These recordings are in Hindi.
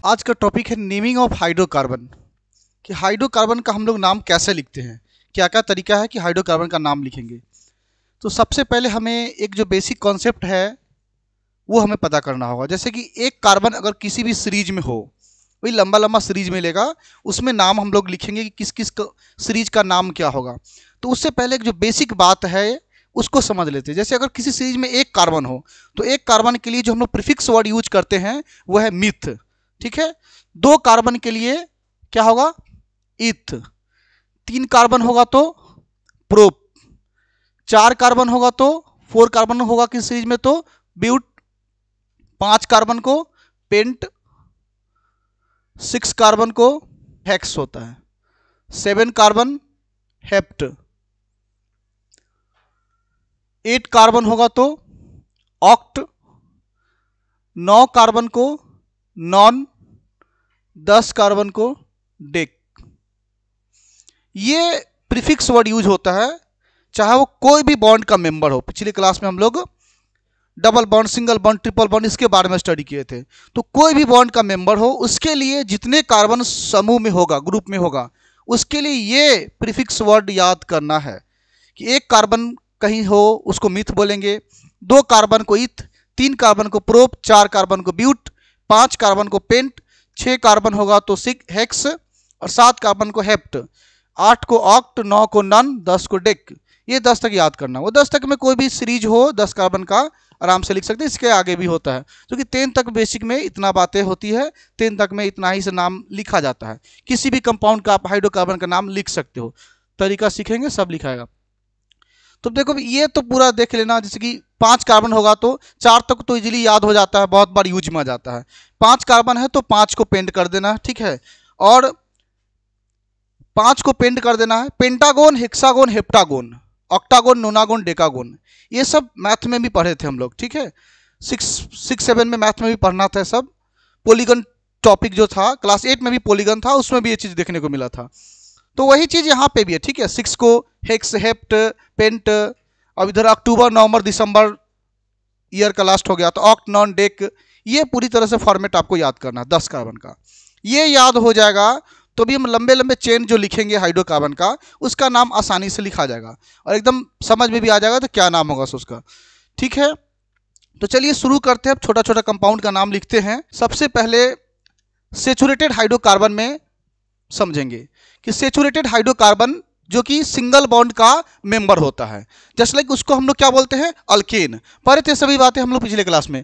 आज का टॉपिक है नेमिंग ऑफ हाइड्रोकार्बन कि हाइड्रोकार्बन का हम लोग नाम कैसे लिखते हैं, क्या क्या तरीका है कि हाइड्रोकार्बन का नाम लिखेंगे। तो सबसे पहले हमें एक जो बेसिक कॉन्सेप्ट है वो हमें पता करना होगा। जैसे कि एक कार्बन अगर किसी भी सीरीज में हो, वही लंबा लंबा सीरीज में लेगा, उसमें नाम हम लोग लिखेंगे कि किस किस सीरीज का नाम क्या होगा। तो उससे पहले एक जो बेसिक बात है उसको समझ लेते हैं। जैसे अगर किसी सीरीज में एक कार्बन हो तो एक कार्बन के लिए जो हम लोग प्रीफिक्स वर्ड यूज करते हैं वो है मिथ। ठीक है। दो कार्बन के लिए क्या होगा? इथ। तीन कार्बन होगा तो प्रोप। चार कार्बन होगा तो फोर कार्बन होगा किस सीरीज में तो ब्यूट। पांच कार्बन को पेंट। सिक्स कार्बन को हेक्स होता है। सेवन कार्बन हेप्ट। एट कार्बन होगा तो ऑक्ट। नौ कार्बन को नॉन। 10 कार्बन को डेक। ये प्रीफिक्स वर्ड यूज होता है चाहे वो कोई भी बॉन्ड का मेंबर हो। पिछले क्लास में हम लोग double bond, single bond, triple bond इसके बारे में स्टडी किए थे। तो कोई भी बॉन्ड का मेंबर हो उसके लिए जितने कार्बन समूह में होगा, ग्रुप में होगा, उसके लिए ये प्रीफिक्स वर्ड याद करना है कि एक कार्बन कहीं हो उसको मिथ बोलेंगे, दो कार्बन को इथ, तीन कार्बन को प्रोप, चार कार्बन को ब्यूट, पांच कार्बन को पेंट, छह कार्बन होगा तो हेक्स और सात कार्बन को हेप्ट, आठ को ऑक्ट, नौ को नन, 10 को डेक। ये 10 तक याद करना। वो 10 तक में कोई भी सीरीज हो 10 कार्बन का आराम से लिख सकते हैं। इसके आगे भी होता है क्योंकि 10 तक बेसिक में इतना बातें होती है। 10 तक में इतना ही से नाम लिखा जाता है। किसी भी कंपाउंड का आप हाइड्रोकार्बन का नाम लिख सकते हो। तरीका सीखेंगे सब लिखाएगा। तो देखो ये तो पूरा देख लेना। जैसे कि पांच कार्बन होगा तो चार तक तो इजीली याद हो जाता है, बहुत बार यूज में आ जाता है। पांच कार्बन है तो पांच को पेंट कर देना है। ठीक है। और पांच को पेंट कर देना है। पेंटागोन, हेक्सागोन, हेप्टागोन, ऑक्टागोन, नोनागोन, डेकागोन, ये सब मैथ में भी पढ़े थे हम लोग। ठीक है। सिक्स सेवन में मैथ में भी पढ़ना था सब। पोलीगन टॉपिक जो था क्लास 8 में भी पोलीगन था, उसमें भी ये चीज़ देखने को मिला था। तो वही चीज़ यहाँ पे भी है। ठीक है। सिक्स को हेक्स, हेप्ट, पेंट। अब इधर अक्टूबर, नवंबर, दिसंबर ईयर का लास्ट हो गया तो ऑक्ट, नॉन, डेक। ये पूरी तरह से फॉर्मेट आपको याद करना है 10 कार्बन का। ये याद हो जाएगा तो भी हम लंबे लंबे चेन जो लिखेंगे हाइड्रोकार्बन का, उसका नाम आसानी से लिखा जाएगा और एकदम समझ में भी आ जाएगा तो क्या नाम होगा उसका। ठीक है। तो चलिए शुरू करते हैं। अब छोटा छोटा कंपाउंड का नाम लिखते हैं। सबसे पहले सेचुरेटेड हाइड्रोकार्बन में समझेंगे कि सेचुरेटेड हाइड्रोकार्बन जो कि सिंगल बॉन्ड का मेंबर होता है, जस्ट लाइक उसको हम लोग क्या बोलते हैं? अल्केन। पढ़े थे सभी बातें हम लोग पिछले क्लास में।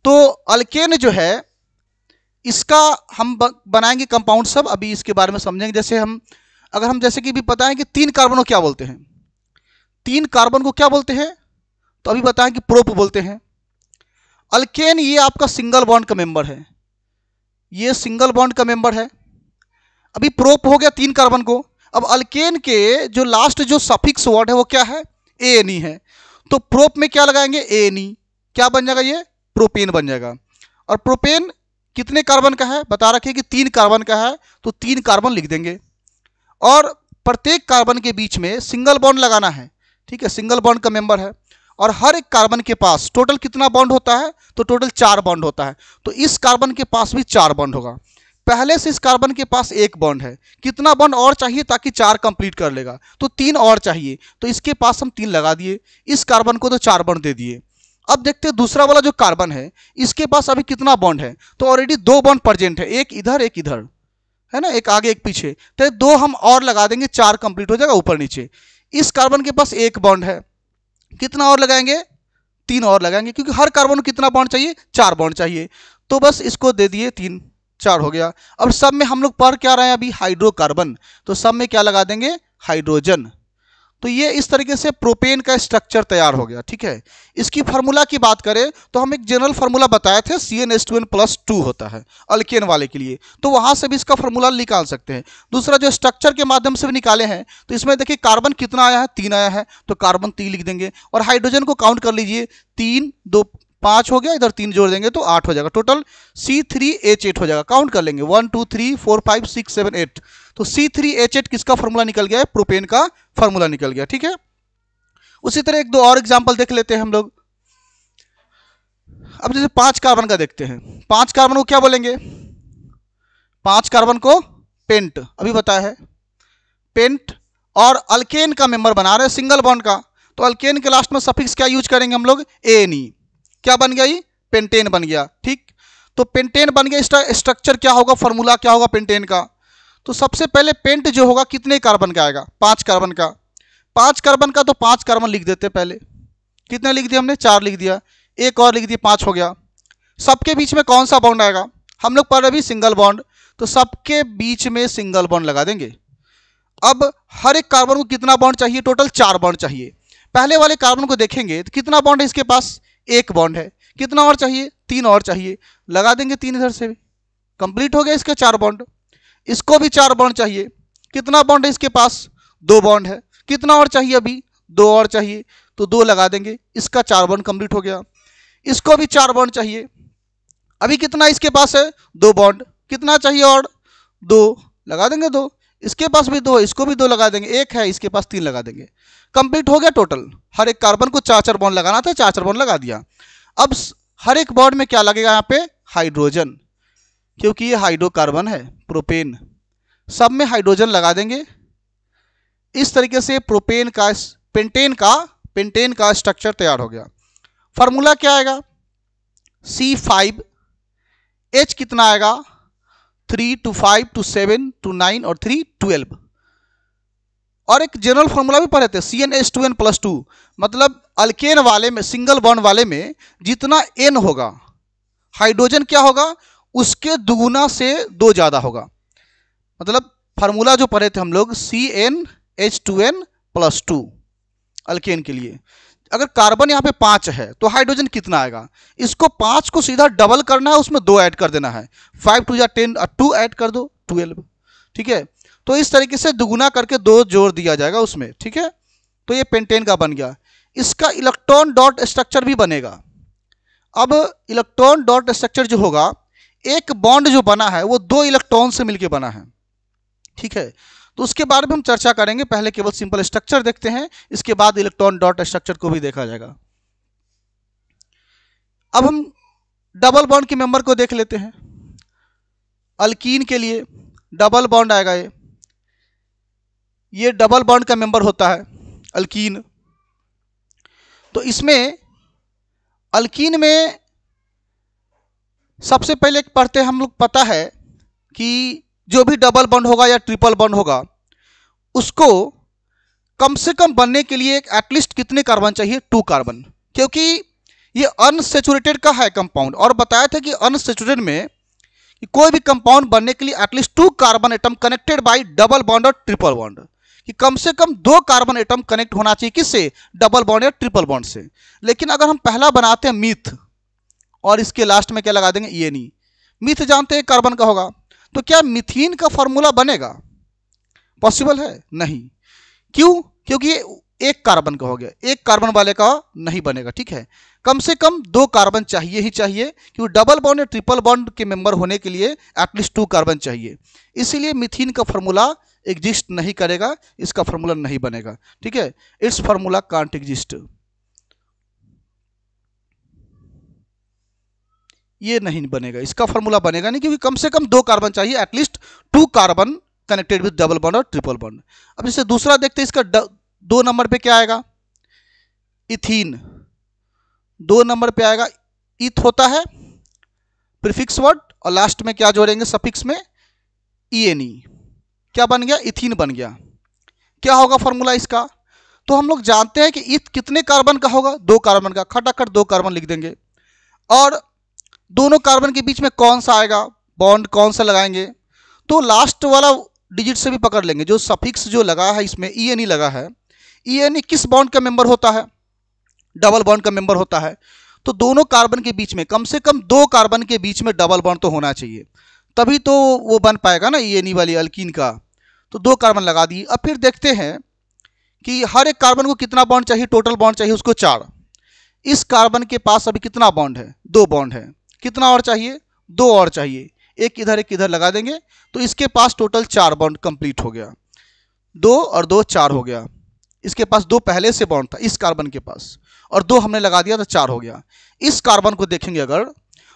तो अल्केन जो है इसका हम बनाएंगे कंपाउंड सब, अभी इसके बारे में समझेंगे। जैसे हम जैसे कि भी बताएं कि तीन कार्बन को क्या बोलते हैं? तीन कार्बन को क्या बोलते हैं? तो अभी बताएं कि प्रोप बोलते हैं। अल्केन ये आपका सिंगल बॉन्ड का मेंबर है। ये सिंगल बॉन्ड का मेंबर है। अभी प्रोप हो गया तीन कार्बन को। अब अल्केन के जो लास्ट जो सफिक्स वर्ड है वो क्या है? एन ई है। तो प्रोप में क्या लगाएंगे? N E. क्या बन जाएगा? ये प्रोपेन बन जाएगा। और प्रोपेन कितने कार्बन का है? बता रखिए कि तीन कार्बन का है तो तीन कार्बन लिख देंगे। और प्रत्येक कार्बन के बीच में सिंगल बॉन्ड लगाना है। ठीक है। सिंगल बॉन्ड का मेंबर है और हर एक कार्बन के पास टोटल कितना बॉन्ड होता है? तो टोटल 4 बॉन्ड होता है। तो इस कार्बन के पास भी 4 बॉन्ड होगा। पहले से इस कार्बन के पास एक बॉन्ड है। कितना बॉन्ड और चाहिए ताकि 4 कंप्लीट कर लेगा? तो 3 और चाहिए। तो इसके पास हम 3 लगा दिए। इस कार्बन को तो 4 बॉन्ड दे दिए। अब देखते हैं दूसरा वाला जो कार्बन है इसके पास अभी कितना बॉन्ड है? तो ऑलरेडी 2 बॉन्ड प्रेजेंट है, एक इधर एक इधर है ना, एक आगे एक पीछे। तो 2 हम और लगा देंगे, 4 कंप्लीट हो जाएगा ऊपर नीचे। इस कार्बन के पास एक बॉन्ड है, कितना और लगाएंगे? 3 और लगाएंगे क्योंकि हर कार्बन को कितना बॉन्ड चाहिए? 4 बॉन्ड चाहिए। तो बस इसको दे दिए 3, 4 हो गया। अब सब में हम लोग पढ़ क्या रहे हैं अभी? हाइड्रोकार्बन। तो सब में क्या लगा देंगे? हाइड्रोजन। तो ये इस तरीके से प्रोपेन का स्ट्रक्चर तैयार हो गया। ठीक है। इसकी फार्मूला की बात करें तो हम एक जनरल फार्मूला बताए थे, CnH2n+2 होता है अल्केन वाले के लिए। तो वहां से भी इसका फार्मूला निकाल सकते हैं। दूसरा जो स्ट्रक्चर के माध्यम से भी निकाले हैं तो इसमें देखिए कार्बन कितना आया है? 3 आया है तो कार्बन 3 लिख देंगे। और हाइड्रोजन को काउंट कर लीजिए, 3 2 5 हो गया, इधर 3 जोड़ देंगे तो 8 हो जाएगा। टोटल C3H8 हो जाएगा। काउंट कर लेंगे 1 2 3 4 5 6 7 8। तो C3H8 किसका फार्मूला निकल गया है? प्रोपेन का फार्मूला निकल गया। ठीक है। उसी तरह एक दो और एग्जांपल देख लेते हैं हम लोग। अब जैसे 5 कार्बन का देखते हैं। 5 कार्बन को क्या बोलेंगे? 5 कार्बन को पेंट, अभी बताया है पेंट, और अल्केन का मेंबर बना रहे हैं सिंगल बॉन्ड का, तो अल्केन के लास्ट में सफिक्स क्या यूज करेंगे हम लोग, एन ई। क्या बन गया, ये पेंटेन बन गया। ठीक, तो पेंटेन बन गया, इसका स्ट्रक्चर क्या होगा, फॉर्मूला क्या होगा पेंटेन का। तो सबसे पहले पेंट जो होगा कितने कार्बन का आएगा, 5 कार्बन का। 5 कार्बन का तो 5 कार्बन लिख देते पहले, कितने लिख दिया हमने, 4 लिख दिया, एक और लिख दिया, 5 हो गया। सबके बीच में कौन सा बॉन्ड आएगा, हम लोग पढ़ रहे अभी सिंगल बॉन्ड, तो सबके बीच में सिंगल बॉन्ड लगा देंगे। अब हर एक कार्बन को कितना बॉन्ड चाहिए, टोटल 4 बॉन्ड चाहिए। पहले वाले कार्बन को देखेंगे तो कितना बॉन्ड है इसके पास, 1 बॉन्ड है, कितना और चाहिए, 3 और चाहिए, लगा देंगे 3 इधर से भी, कंप्लीट हो गया इसके 4 बॉन्ड। इसको भी 4 बॉन्ड चाहिए, कितना बॉन्ड है इसके पास, 2 बॉन्ड है, कितना और चाहिए, अभी 2 और चाहिए, तो 2 लगा देंगे, इसका 4 बॉन्ड कंप्लीट हो गया। इसको भी 4 बॉन्ड चाहिए, अभी कितना इसके पास है, 2 बॉन्ड, कितना चाहिए और 2, लगा देंगे 2, इसके पास भी 2 है, इसको भी 2 लगा देंगे, 1 है इसके पास, 3 लगा देंगे, कंप्लीट हो गया टोटल। हर एक कार्बन को 4 बॉन्ड लगाना था, 4 बॉन्ड लगा दिया। अब हर एक बॉन्ड में क्या लगेगा यहाँ पे, हाइड्रोजन, क्योंकि ये हाइड्रोकार्बन है, प्रोपेन, सब में हाइड्रोजन लगा देंगे। इस तरीके से प्रोपेन का पेंटेन का स्ट्रक्चर तैयार हो गया। फार्मूला क्या आएगा, C5H कितना आएगा, 3 to 5 to 7 to 9 और 3 12। और एक जनरल फॉर्मूला भी पढ़े थे, CnH2n+2, मतलब अल्केन वाले में, सिंगल बॉन्ड वाले में जितना N होगा, हाइड्रोजन क्या होगा, उसके दुगुना से 2 ज़्यादा होगा। मतलब फार्मूला जो पढ़े थे हम लोग, CnH2n+2 अल्केन के लिए। अगर कार्बन यहाँ पे 5 है तो हाइड्रोजन कितना आएगा, इसको 5 को सीधा डबल करना है, उसमें 2 ऐड कर देना है, 5 2 10 और 2 ऐड कर दो 12। ठीक है, तो इस तरीके से दुगुना करके 2 जोड़ दिया जाएगा उसमें। ठीक है, तो ये पेंटेन का बन गया। इसका इलेक्ट्रॉन डॉट स्ट्रक्चर भी बनेगा। अब इलेक्ट्रॉन डॉट स्ट्रक्चर जो होगा, एक बॉन्ड जो बना है वो 2 इलेक्ट्रॉन से मिलकर बना है। ठीक है, तो उसके बारे में हम चर्चा करेंगे, पहले केवल सिंपल स्ट्रक्चर देखते हैं, इसके बाद इलेक्ट्रॉन डॉट स्ट्रक्चर को भी देखा जाएगा। अब हम डबल बॉन्ड के मेंबर को देख लेते हैं। अल्कीन के लिए डबल बॉन्ड आएगा, ये डबल बॉन्ड का मेंबर होता है अल्कीन। तो इसमें अल्कीन में सबसे पहले पढ़ते हम लोग, पता है कि जो भी डबल बॉन्ड होगा या ट्रिपल बॉन्ड होगा, उसको कम से कम बनने के लिए एटलीस्ट कितने कार्बन चाहिए, 2 कार्बन, क्योंकि ये अनसेचुरेटेड का है कंपाउंड। और बताया था कि अनसेचुरेटेड में कि कोई भी कंपाउंड बनने के लिए at least 2 carbon atom connected by double bond और ट्रिपल बॉन्ड, कि कम से कम 2 कार्बन एटम कनेक्ट होना चाहिए, किससे, डबल बॉन्ड या ट्रिपल बॉन्ड से। लेकिन अगर हम पहला बनाते हैं मीथ, और इसके लास्ट में क्या लगा देंगे, ENE, मीथ जानते हैं कार्बन का होगा, तो क्या मीथीन का फॉर्मूला बनेगा, पॉसिबल है, नहीं। क्यों, क्योंकि ये 1 कार्बन का हो गया, 1 कार्बन वाले का नहीं बनेगा। ठीक है, कम से कम 2 कार्बन चाहिए ही चाहिए, क्योंकि डबल बॉन्ड या ट्रिपल बॉन्ड के मेंबर होने के लिए एटलीस्ट 2 कार्बन चाहिए। इसीलिए मीथीन का फॉर्मूला एग्जिस्ट नहीं करेगा, इसका फॉर्मूला नहीं बनेगा। ठीक है, इट्स फॉर्मूला कांट एग्जिस्ट, ये नहीं बनेगा, इसका फॉर्मूला बनेगा नहीं, क्योंकि कम से कम 2 कार्बन चाहिए, at least 2 carbon connected with double bond और ट्रिपल बॉन्ड। अब जैसे दूसरा देखते हैं, इसका 2 नंबर पे क्या आएगा, इथीन। 2 नंबर पे आएगा, इथ होता है प्रीफिक्स वर्ड, और लास्ट में क्या जोड़ेंगे सफिक्स में, ENE, क्या बन गया, इथीन बन गया। क्या होगा फॉर्मूला इसका, तो हम लोग जानते हैं कि इथ कितने कार्बन का होगा, 2 कार्बन का, खटाखट 2 कार्बन लिख देंगे। और दोनों कार्बन के बीच में कौन सा आएगा, बॉन्ड कौन सा लगाएंगे, तो लास्ट वाला डिजिट से भी पकड़ लेंगे। जो सफिक्स जो लगा है इसमें, ENE लगा है, ENE किस बॉन्ड का मेंबर होता है, डबल बॉन्ड का मेंबर होता है। तो दोनों कार्बन के बीच में कम से कम 2 कार्बन के बीच में डबल बॉन्ड तो होना चाहिए, तभी तो वो बन पाएगा ना ENE वाली अल्कीन का। तो 2 कार्बन लगा दिए। अब फिर देखते हैं कि हर एक कार्बन को कितना बॉन्ड चाहिए, टोटल बॉन्ड चाहिए उसको 4। इस कार्बन के पास अभी कितना बॉन्ड है, 2 बॉन्ड है, कितना और चाहिए, 2 और चाहिए, एक इधर लगा देंगे, तो इसके पास टोटल 4 बॉन्ड कंप्लीट हो गया। 2 और 2 4 हो गया। इसके पास 2 पहले से बॉन्ड था इस कार्बन के पास, और 2 हमने लगा दिया तो 4 हो गया। इस कार्बन को देखेंगे अगर,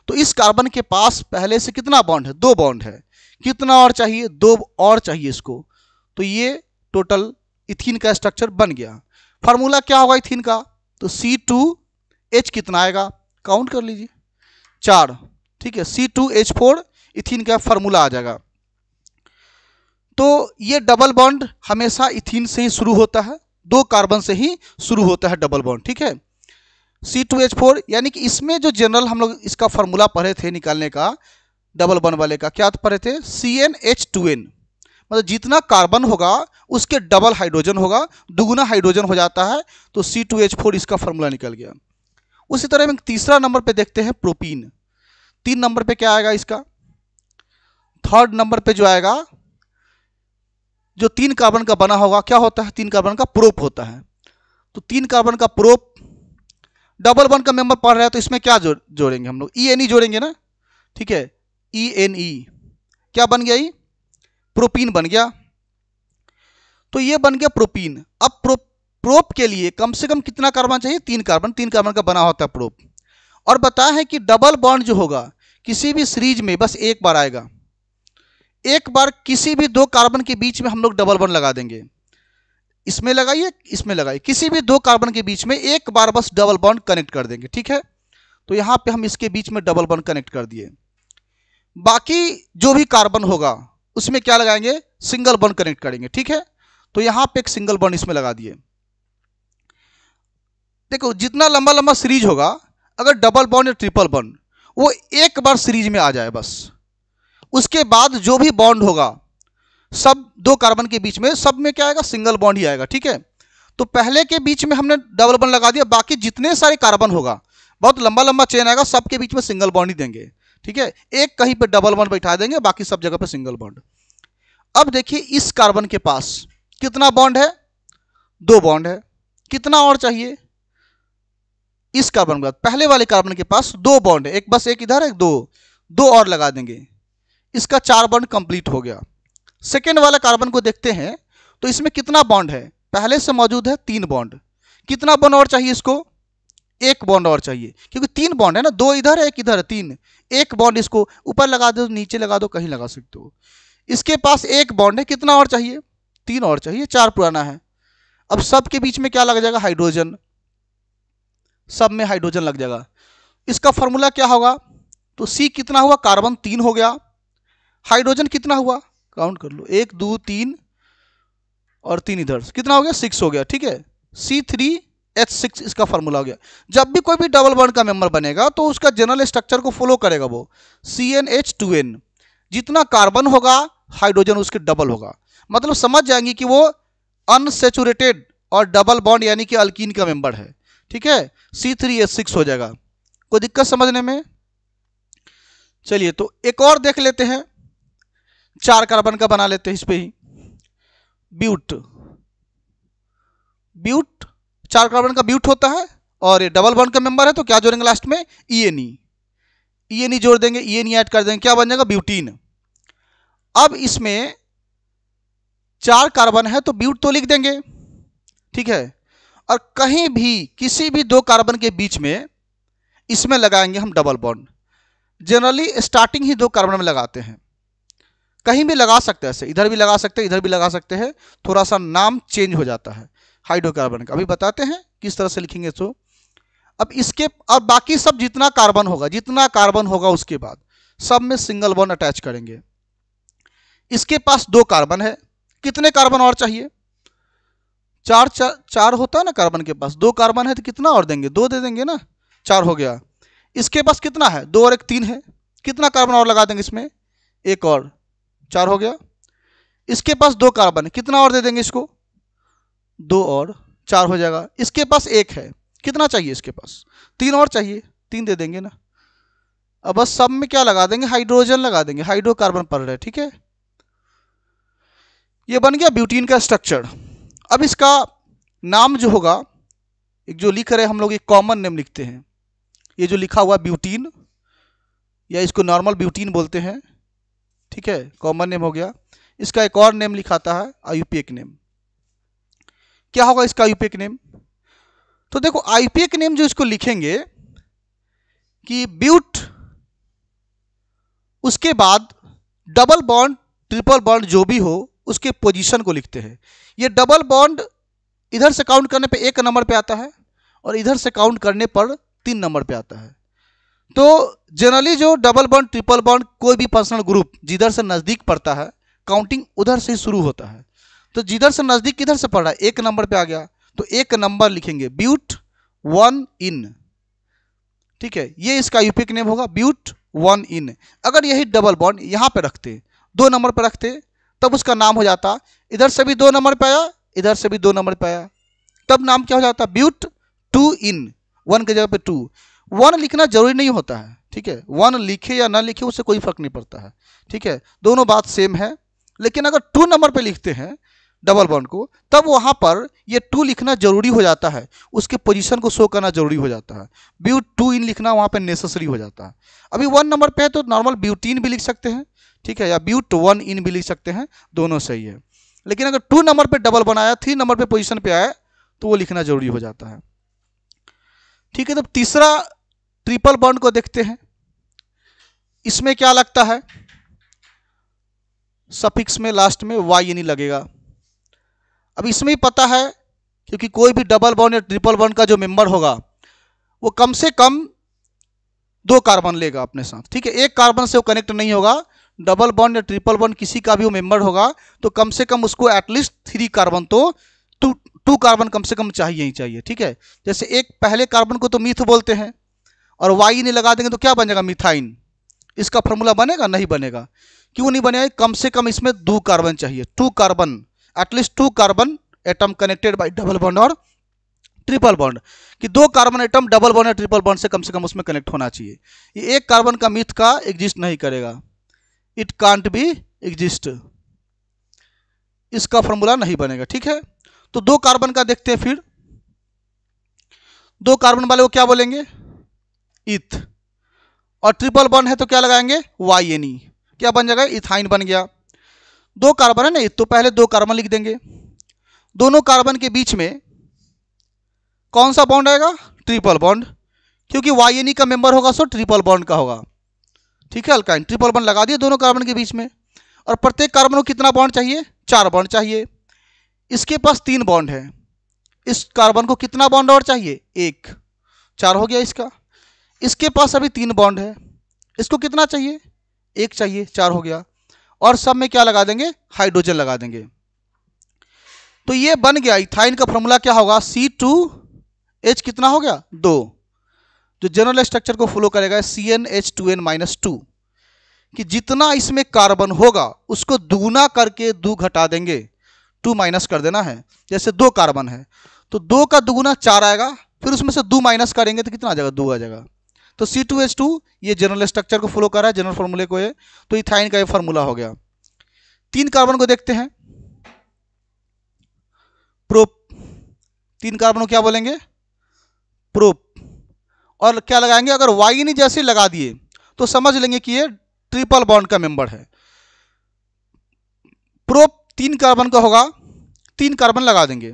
तो इस कार्बन के पास पहले से कितना बॉन्ड है, 2 बॉन्ड है, कितना और चाहिए, 2 और चाहिए इसको। तो ये टोटल इथीन का स्ट्रक्चर बन गया। फार्मूला क्या होगा इथीन का, तो C2H कितना आएगा, काउंट कर लीजिए 4, ठीक है। C2H4 इथीन का फार्मूला आ जाएगा। तो ये डबल बॉन्ड हमेशा इथीन से ही शुरू होता है, 2 कार्बन से ही शुरू होता है डबल बॉन्ड, ठीक है। C2H4 यानी कि इसमें जो जनरल हम लोग इसका फार्मूला पढ़े थे निकालने का डबल बॉन्ड वाले का, क्या पढ़े थे, CnH2n, मतलब जितना कार्बन होगा उसके डबल हाइड्रोजन होगा, दुगुना हाइड्रोजन हो जाता है, तो C2H4 इसका फार्मूला निकल गया। उसी तरह हम तीसरा नंबर पे देखते हैं प्रोपीन। 3 नंबर पे क्या आएगा इसका, थर्ड नंबर पे जो आएगा, जो 3 कार्बन का बना होगा, क्या होता है, 3 कार्बन का प्रोप होता है। तो 3 कार्बन का प्रोप डबल बॉन्ड का मेंबर पढ़ रहा है, तो इसमें क्या जोड़ेंगे हम लोग, ENE जोड़ेंगे ना, ठीक है। ENE क्या बन गया, प्रोपीन बन गया। तो ये बन गया प्रोपीन। अब प्रोप के लिए कम से कम कितना कार्बन चाहिए, 3 कार्बन, 3 कार्बन का बना होता है प्रोप। और बताया है कि डबल बॉन्ड जो होगा किसी भी सीरीज में बस एक बार आएगा, एक बार किसी भी 2 कार्बन के बीच में हम लोग डबल बॉन्ड लगा देंगे, इसमें लगाइए इसमें लगाइए, किसी भी 2 कार्बन के बीच में एक बार बस डबल बॉन्ड कनेक्ट कर देंगे, ठीक है। तो यहां पे हम इसके बीच में डबल बॉन्ड कनेक्ट कर दिए। बाकी जो भी कार्बन होगा उसमें क्या लगाएंगे, सिंगल बॉन्ड कनेक्ट करेंगे, ठीक है। तो यहां पे एक सिंगल बॉन्ड इसमें लगा दिए। देखो जितना लंबा लंबा सीरीज होगा, अगर डबल बॉन्ड या ट्रिपल बॉन्ड वो एक बार सीरीज में आ जाए बस, उसके बाद जो भी बॉन्ड होगा सब 2 कार्बन के बीच में, सब में क्या आएगा, सिंगल बॉन्ड ही आएगा, ठीक है। तो पहले के बीच में हमने डबल बॉन्ड लगा दिया, बाकी जितने सारे कार्बन होगा, बहुत लंबा लंबा चेन आएगा, सबके बीच में सिंगल बॉन्ड ही देंगे, ठीक है। एक कहीं पे डबल बॉन्ड बैठा देंगे, बाकी सब जगह पे सिंगल बॉन्ड। अब देखिए इस कार्बन के पास कितना बॉन्ड है, 2 बॉन्ड है, कितना और चाहिए, इस कार्बन के बाद पहले वाले कार्बन के पास 2 बॉन्ड है, एक बस एक इधर एक, 2 और लगा देंगे, इसका 4 बॉन्ड कंप्लीट हो गया। सेकेंड वाला कार्बन को देखते हैं, तो इसमें कितना बॉन्ड है, पहले से मौजूद है 3 बॉन्ड, कितना बॉन्ड और चाहिए इसको, 1 बॉन्ड और चाहिए, क्योंकि 3 बॉन्ड है ना, 2 इधर है 1 इधर है, 3, 1 बॉन्ड इसको ऊपर लगा दो, नीचे लगा दो, कहीं लगा सकते हो। इसके पास 1 बॉन्ड है, कितना और चाहिए, 3 और चाहिए, 4 पुराना है। अब सब के बीच में क्या लग जाएगा, हाइड्रोजन, सब में हाइड्रोजन लग जाएगा। इसका फॉर्मूला क्या होगा, तो C कितना हुआ, कार्बन 3 हो गया, हाइड्रोजन कितना हुआ, काउंट कर लो, 1 2 3 और 3 इधर, कितना हो गया, 6 हो गया, ठीक है। C3H6 इसका फॉर्मूला हो गया। जब भी कोई भी डबल बॉन्ड का मेंबर बनेगा तो उसका जनरल स्ट्रक्चर को फॉलो करेगा वो, CnH2n, जितना कार्बन होगा हाइड्रोजन उसके डबल होगा, मतलब समझ जाएंगे कि वो अनसेचुरेटेड और डबल बॉन्ड यानी कि अल्कीन का मेंबर है, ठीक है। C3H6 हो जाएगा। कोई दिक्कत समझने में, चलिए तो एक और देख लेते हैं, 4 कार्बन का बना लेते हैं इस पे ही, ब्यूट, ब्यूट 4 कार्बन का ब्यूट होता है, और ये डबल बॉन्ड का मेंबर है, तो क्या जोड़ेंगे लास्ट में, ENE, ENE जोड़ देंगे, ENE ऐड कर देंगे, क्या बन जाएगा, ब्यूटीन। अब इसमें 4 कार्बन है तो ब्यूट तो लिख देंगे, ठीक है। और कहीं भी किसी भी 2 कार्बन के बीच में इसमें लगाएंगे हम डबल बॉन्ड, जनरली स्टार्टिंग ही 2 कार्बन में लगाते हैं, कहीं भी लगा सकते हैं, ऐसे इधर भी लगा सकते हैं, इधर भी लगा सकते हैं, थोड़ा सा नाम चेंज हो जाता है हाइड्रोकार्बन का, अभी बताते हैं किस तरह से लिखेंगे। तो अब इसके, अब बाकी सब जितना कार्बन होगा उसके बाद सब में सिंगल बॉन्ड अटैच करेंगे। इसके पास 2 कार्बन है, कितने कार्बन और चाहिए, 4 होता है ना कार्बन के पास, 2 कार्बन है तो कितना और देंगे, 2 दे देंगे ना, 4 हो गया। इसके पास कितना है, 2 और 1 3 है, कितना कार्बन और लगा देंगे इसमें, 1 और, 4 हो गया। इसके पास 2 कार्बन है, कितना और दे देंगे इसको, 2 और, 4 हो जाएगा। इसके पास 1 है, कितना चाहिए इसके पास, 3 और चाहिए, 3 दे देंगे ना। अब बस सब में क्या लगा देंगे, हाइड्रोजन लगा देंगे, हाइड्रोकार्बन पड़ रहा है, ठीक है। ये बन गया ब्यूटीन का स्ट्रक्चर। अब इसका नाम जो होगा, एक जो लिख रहे हम लोग एक कॉमन नेम लिखते हैं, ये जो लिखा हुआ ब्यूटीन, या इसको नॉर्मल ब्यूटीन बोलते हैं, ठीक है, कॉमन नेम हो गया। इसका एक और नेम लिखाता है आईयूपीएक नेम। क्या होगा इसका आईयूपीएक नेम, तो देखो आईयूपीएक नेम जो इसको लिखेंगे कि ब्यूट, उसके बाद डबल बॉन्ड ट्रिपल बॉन्ड जो भी हो उसके पोजीशन को लिखते हैं। ये डबल बॉन्ड इधर से काउंट करने पे 1 नंबर पे आता है और इधर से काउंट करने पर 3 नंबर पे आता है। तो जनरली जो डबल बॉन्ड ट्रिपल बॉन्ड कोई भी पर्सनल ग्रुप जिधर से नज़दीक पड़ता है काउंटिंग उधर से ही शुरू होता है। तो जिधर से नज़दीक किधर से पड़ रहा है 1 नंबर पे आ गया तो 1 नंबर लिखेंगे ब्यूट 1 इन। ठीक है, ये इसका यूपिक नेम होगा ब्यूट 1 इन। अगर यही डबल बॉन्ड यहाँ पे रखते 2 नंबर पे रखते तब उसका नाम हो जाता, इधर से भी 2 नंबर पे आया इधर से भी 2 नंबर पे आया, तब नाम क्या हो जाता ब्यूट 2 इन। 1 की जगह पे 2। 1 लिखना जरूरी नहीं होता है, ठीक है, 1 लिखे या ना लिखे उससे कोई फर्क नहीं पड़ता है, ठीक है, दोनों बात सेम है। लेकिन अगर 2 नंबर पे लिखते हैं डबल बॉन्ड को तब वहाँ पर ये 2 लिखना जरूरी हो जाता है, उसके पोजीशन को शो करना जरूरी हो जाता है। ब्यूट 2 इन लिखना वहाँ पे नेसेसरी हो जाता है। अभी 1 नंबर पे है तो नॉर्मल ब्यूटीन भी लिख सकते हैं, ठीक है, या ब्यूट 1 इन भी लिख सकते हैं, दोनों सही है। लेकिन अगर 2 नंबर पे डबल बनाया 3 नंबर पे पोजीशन पे आया तो वो लिखना जरूरी हो जाता है। ठीक है, तो तीसरा ट्रिपल बॉन्ड को देखते हैं। इसमें क्या लगता है, सफिक्स में लास्ट में वाई नहीं लगेगा। अब इसमें ही पता है क्योंकि कोई भी डबल बॉन्ड या ट्रिपल बॉन्ड का जो मेंबर होगा वो कम से कम 2 कार्बन लेगा अपने साथ, ठीक है, 1 कार्बन से वो कनेक्ट नहीं होगा। डबल बॉन्ड या ट्रिपल बॉन्ड किसी का भी वो मेंबर होगा तो कम से कम उसको एटलीस्ट 3 कार्बन तो 2 कार्बन कम से कम चाहिए ही चाहिए, ठीक है। जैसे एक पहले कार्बन को तो मीथ बोलते हैं और वाई नहीं लगा देंगे तो क्या बन जाएगा मिथाइन। इसका फॉर्मूला बनेगा, नहीं बनेगा। क्यों नहीं बनेगा, कम से कम इसमें 2 कार्बन चाहिए, 2 carbon, at least 2 carbon atom connected by double bond और ट्रिपल बॉन्ड, कि 2 कार्बन एटम डबल बॉन्ड या ट्रिपल बॉन्ड से कम उसमें कनेक्ट होना चाहिए। ये 1 कार्बन का मीथ का एग्जिस्ट नहीं करेगा, इट कांट बी एग्जिस्ट, इसका फॉर्मूला नहीं बनेगा, ठीक है। तो 2 कार्बन का देखते हैं फिर। 2 कार्बन वाले को क्या बोलेंगे, इथ, और ट्रिपल बॉन्ड है तो क्या लगाएंगे वाई एन ई, क्या बन जाएगा इथाइन बन गया। 2 कार्बन है ना तो पहले 2 कार्बन लिख देंगे। दोनों कार्बन के बीच में कौन सा बॉन्ड आएगा, ट्रिपल बॉन्ड, क्योंकि वाई एन ई का मेंबर होगा सो ट्रिपल बॉन्ड का होगा, ठीक है। अल्काइन ट्रिपल बॉन्ड लगा दिए दोनों कार्बन के बीच में। और प्रत्येक कार्बन को कितना बॉन्ड चाहिए, 4 बॉन्ड चाहिए। इसके पास 3 बॉन्ड है, इस कार्बन को कितना बॉन्ड और चाहिए 1, 4 हो गया इसका। इसके पास अभी 3 बॉन्ड है, इसको कितना चाहिए 1 चाहिए, 4 हो गया। और सब में क्या लगा देंगे, हाइड्रोजन लगा देंगे। तो ये बन गया इथाइन का फॉर्मूला क्या होगा C2H कितना हो गया 2, जो जनरल स्ट्रक्चर को फॉलो करेगा CnH2n-2, कि जितना इसमें कार्बन होगा उसको दुगुना करके 2 घटा देंगे, 2 माइनस कर देना है। जैसे 2 कार्बन है तो 2 का दुगुना 4 आएगा, फिर उसमें से 2 माइनस करेंगे तो कितना आ जाएगा 2 आ जाएगा। तो C2H2 ये जनरल स्ट्रक्चर को फॉलो कर रहा है, जनरल फॉर्मूले को ये, तो इथाइन का ये फॉर्मूला हो गया। 3 कार्बन को देखते हैं, प्रोप, 3 कार्बन को क्या बोलेंगे प्रोप, और क्या लगाएंगे, अगर वाई नहीं जैसे लगा दिए तो समझ लेंगे कि ये ट्रिपल बॉन्ड का मेंबर है। प्रोप 3 कार्बन का होगा, 3 कार्बन लगा देंगे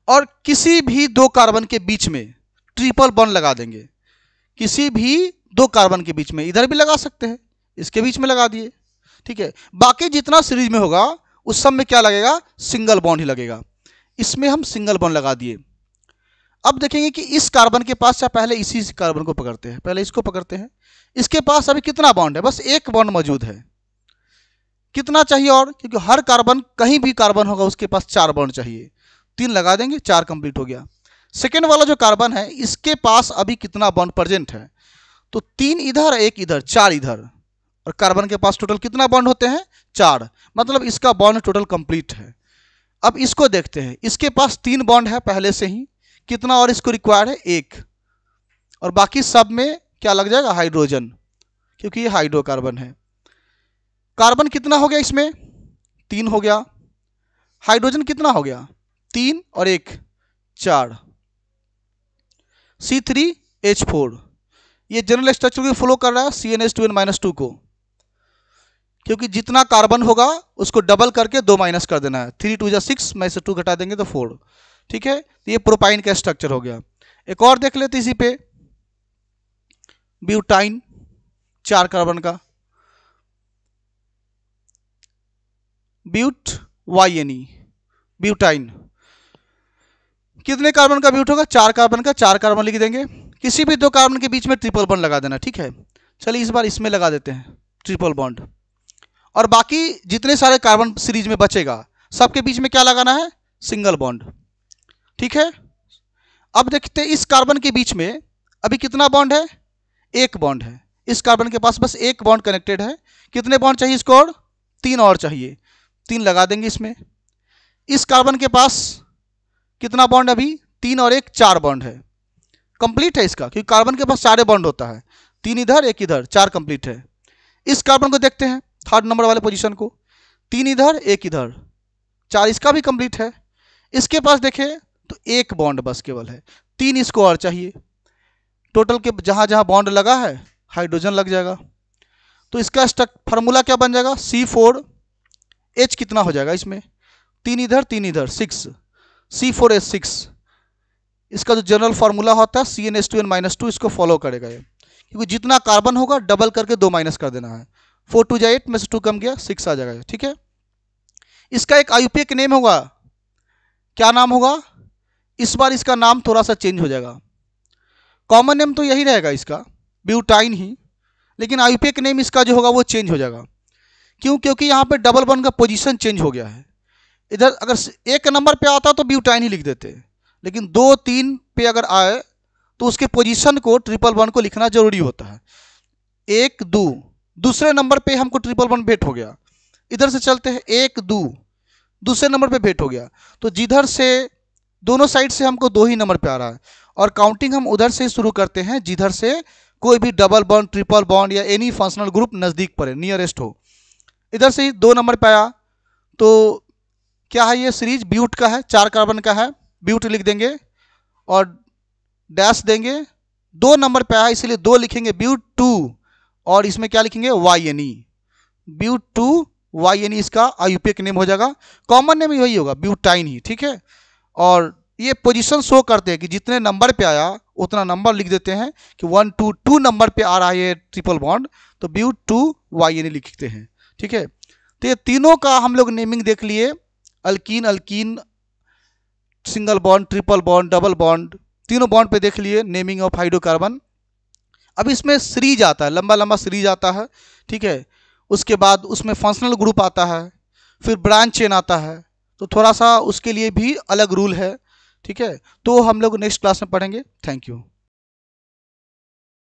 और किसी भी 2 कार्बन के बीच में ट्रिपल बॉन्ड लगा देंगे, किसी भी 2 कार्बन के बीच में, इधर भी लगा सकते हैं, इसके बीच में लगा दिए, ठीक है। बाकी जितना सीरीज में होगा उस सब में क्या लगेगा, सिंगल बॉन्ड ही लगेगा। इसमें हम सिंगल बॉन्ड लगा दिए। अब देखेंगे कि इस कार्बन के पास, या पहले इसी कार्बन को पकड़ते हैं, पहले इसको पकड़ते हैं। इसके पास अभी कितना बॉन्ड है, बस 1 बॉन्ड मौजूद है। कितना चाहिए और, क्योंकि हर कार्बन कहीं भी कार्बन होगा उसके पास 4 बॉन्ड चाहिए, 3 लगा देंगे 4 कंप्लीट हो गया। सेकेंड वाला जो कार्बन है इसके पास अभी कितना बॉन्ड प्रेजेंट है, तो 3 इधर 1 इधर 4 इधर, और कार्बन के पास टोटल कितना बॉन्ड होते हैं 4, मतलब इसका बॉन्ड टोटल कंप्लीट है। अब इसको देखते हैं, इसके पास 3 बॉन्ड है पहले से ही, कितना और इसको रिक्वायर्ड है 1, और बाकी सब में क्या लग जाएगा हाइड्रोजन, क्योंकि ये हाइड्रोकार्बन है। कार्बन कितना हो गया इसमें 3 हो गया, हाइड्रोजन कितना हो गया 3 और 1 4, C3H4, ये जनरल स्ट्रक्चर को फॉलो कर रहा है CnH2n-2 को, क्योंकि जितना कार्बन होगा उसको डबल करके 2 माइनस कर देना है, 3 2 6 में से 2 घटा देंगे तो 4, ठीक है। तो ये प्रोपाइन का स्ट्रक्चर हो गया। एक और देख लेते इसी पे, ब्यूटाइन 4 कार्बन का, ब्यूट YNE, ब्यूटाइन। कितने कार्बन का ब्यूट होगा? 4 कार्बन का, 4 कार्बन लिख देंगे। किसी भी 2 कार्बन के बीच में ट्रिपल बॉन्ड लगा देना, ठीक है। चलिए इस बार इसमें लगा देते हैं ट्रिपल बॉन्ड, और बाकी जितने सारे कार्बन सीरीज में बचेगा सबके बीच में क्या लगाना है? सिंगल बॉन्ड, ठीक है। अब देखते हैं इस कार्बन के बीच में अभी कितना बॉन्ड है? 1 बॉन्ड है। इस कार्बन के पास बस 1 बॉन्ड कनेक्टेड है। कितने बॉन्ड चाहिए इसको? और 3 और चाहिए, 3 लगा देंगे इसमें। इस कार्बन के पास कितना बॉन्ड? अभी 3 और 1 4 बॉन्ड है, कंप्लीट है इसका, क्योंकि कार्बन के पास 4 बॉन्ड होता है। 3 इधर 1 इधर, 4 कंप्लीट है। इस कार्बन को देखते हैं, थर्ड नंबर वाले पोजीशन को, 3 इधर 1 इधर, 4 इसका भी कंप्लीट है। इसके पास देखें तो 1 बॉन्ड बस केवल है, 3 इसको और चाहिए। टोटल के जहाँ जहाँ बॉन्ड लगा है हाइड्रोजन लग जाएगा। तो इसका फार्मूला क्या बन जाएगा? C4H कितना हो जाएगा इसमें? 3 इधर 3 इधर, 6, C4H6। इसका जो जनरल फार्मूला होता है CnH2n-2, इसको फॉलो करेगा ये, क्योंकि जितना कार्बन होगा डबल करके 2 माइनस कर देना है। 4 2 जा 8 में से 2 कम गया, 6 आ जाएगा, ठीक है। इसका एक IUPAC नेम होगा, क्या नाम होगा? इस बार इसका नाम थोड़ा सा चेंज हो जाएगा। कॉमन नेम तो यही रहेगा इसका, ब्यूटाइन ही, लेकिन IUPAC नेम इसका जो होगा वो चेंज हो जाएगा। क्यों? क्योंकि यहाँ पे डबल बॉन्ड का पोजीशन चेंज हो गया है। इधर अगर 1 नंबर पे आता तो ब्यूटाइन ही लिख देते, लेकिन 2 3 पे अगर आए तो उसके पोजीशन को ट्रिपल बॉन्ड को लिखना जरूरी होता है। 1 2, दूसरे नंबर पे हमको ट्रिपल बॉन्ड भेंट हो गया। इधर से चलते हैं, 1 2, दूसरे नंबर पे भेंट हो गया। तो जिधर से दोनों साइड से हमको 2 ही नंबर पे आ रहा है, और काउंटिंग हम उधर से शुरू करते हैं जिधर से कोई भी डबल बॉन्ड, ट्रिपल बॉन्ड या एनी फंक्शनल ग्रुप नज़दीक पड़े, नियरेस्ट हो। इधर से ही 2 नंबर पे आया तो क्या है? ये सीरीज ब्यूट का है, 4 कार्बन का है, ब्यूट लिख देंगे और डैश देंगे। 2 नंबर पे आया इसलिए 2 लिखेंगे, ब्यूट 2, और इसमें क्या लिखेंगे? YNE, ब्यूट 2 YNE इसका IUPAC नेम हो जाएगा। कॉमन नेम यही होगा, ब्यूटाइन ही, ठीक है। और ये पोजीशन शो करते हैं कि जितने नंबर पे आया उतना नंबर लिख देते हैं कि 1 2 2 नंबर पे आ रहा है ये ट्रिपल बॉन्ड, तो ब्यूट 2 YNE लिखते हैं, ठीक है। तो ये तीनों का हम लोग नेमिंग देख लिए, alkyne, alkyne, single bond, triple bond, double bond, तीनों बॉन्ड पे देख लिए नेमिंग ऑफ हाइड्रोकार्बन। अब इसमें सीरीज आता है, लंबा लंबा सीरीज आता है, ठीक है। उसके बाद उसमें फंक्शनल ग्रुप आता है, फिर ब्रांच चेन आता है, तो थोड़ा सा उसके लिए भी अलग रूल है, ठीक है। तो हम लोग नेक्स्ट क्लास में पढ़ेंगे। Thank you.